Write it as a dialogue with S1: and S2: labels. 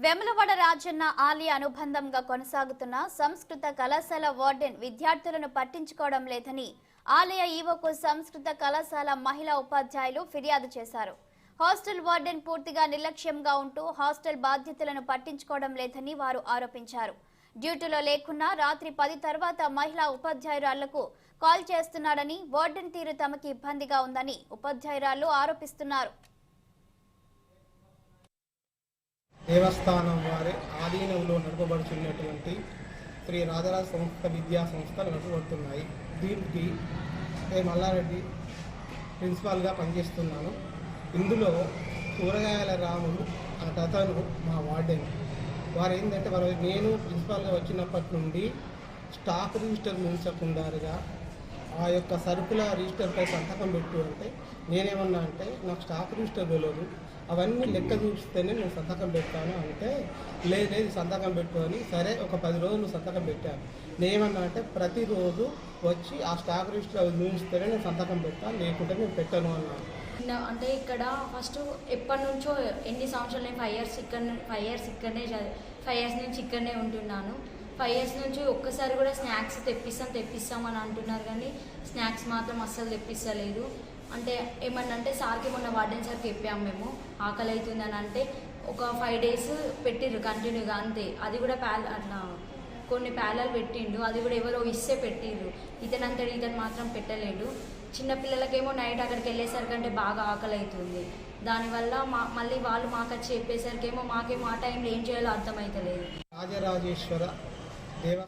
S1: వెములవాడ రాజన్న ఆలయ అనుబంధంగా కొనసాగుతున్న సంస్కృత కళాశాల వార్డెన్ విద్యార్థులను పట్టించుకోవడం లేదని ఆలయ ఈవోకు సంస్కృత కళాశాల మహిళా ఉపాధ్యాయులు ఫిర్యాదు చేశారు. హాస్టల్ వార్డెన్ పూర్తిగా నిర్లక్ష్యంగా ఉంటూ హాస్టల్ బాధ్యతలను పట్టించుకోవడం లేదని వారు ఆరోపించారు. డ్యూటీలో లేకున్నా రాత్రి 10 తర్వాత మహిళా ఉపాధ్యాయురాళ్లకు కాల్ చేస్తున్నాడని, వార్డెన్ తీరు తమకి ఇబ్బందిగా ఉందని ఉపాధ్యాయురాళ్లు ఆరోపిస్తున్నారు.
S2: దేవస్థానం వారి ఆధీనంలో నడపబడుతున్నటువంటి శ్రీ రాజరాజ సంస్థ విద్యా సంస్థలు నడపబడుతున్నాయి. దీనికి మల్లారెడ్డి ప్రిన్సిపాల్గా పనిచేస్తున్నాను. ఇందులో కూరగాయల రాములు అతను మా వార్డెన్. వారు ఏంటంటే నేను ప్రిన్సిపాల్గా వచ్చినప్పటి నుండి స్టాక్ రిజిస్టర్ ఉంచకుండారుగా ఆ యొక్క సరుకుల రిజిస్టర్పై సంతకం పెట్టు అంటే నేనేమన్నా అంటే నాకు స్టాక్ రిజిస్టర్ తెలియదు, అవన్నీ లెక్క చూస్తేనే నేను సంతకం పెట్టాను అంటే లేదు సంతకం పెట్టు అని. సరే ఒక 10 రోజులు సంతకం పెట్టాను. నేనేమన్నా అంటే ప్రతిరోజు వచ్చి ఆ స్టాక్ రిజిస్టర్ చూస్తేనే నేను సంతకం పెట్టాను, లేకుంటే నేను పెట్టాను అన్నాను.
S3: అంటే ఇక్కడ ఫస్ట్ ఎప్పటి నుంచో ఎన్ని సంవత్సరాలు నేను 5 ఇయర్స్ ఇక్కడనే 5 ఇయర్స్ నుంచి ఇక్కడనే ఉంటున్నాను. 5 ఇయర్స్ నుంచి ఒక్కసారి కూడా స్నాక్స్ తెప్పిస్తామని అంటున్నారు, కానీ స్నాక్స్ మాత్రం అస్సలు తెప్పిస్తలేదు. అంటే ఏమన్నా అంటే సార్కి మొన్న వార్డెన్ సార్కి చెప్పాము మేము ఆకలి అవుతుందని. అంటే ఒక 5 డేస్ పెట్టిర్రు కంటిన్యూగా, అంతే. అది కూడా అట్లా కొన్ని ప్యాలలు పెట్టిండు, అది కూడా ఎవరో ఇస్తే పెట్టిర్రు. ఇతను మాత్రం పెట్టలేడు. చిన్నపిల్లలకేమో నైట్ అక్కడికి వెళ్ళేసరికంటే బాగా ఆకలి అవుతుంది. దానివల్ల మళ్ళీ వాళ్ళు మాకు వచ్చి చెప్పేసరికేమో మాకేమో ఆ టైంలో ఏం చేయాలో అర్థమవుతలేదు.
S2: రాజరాజేశ్వర దేవ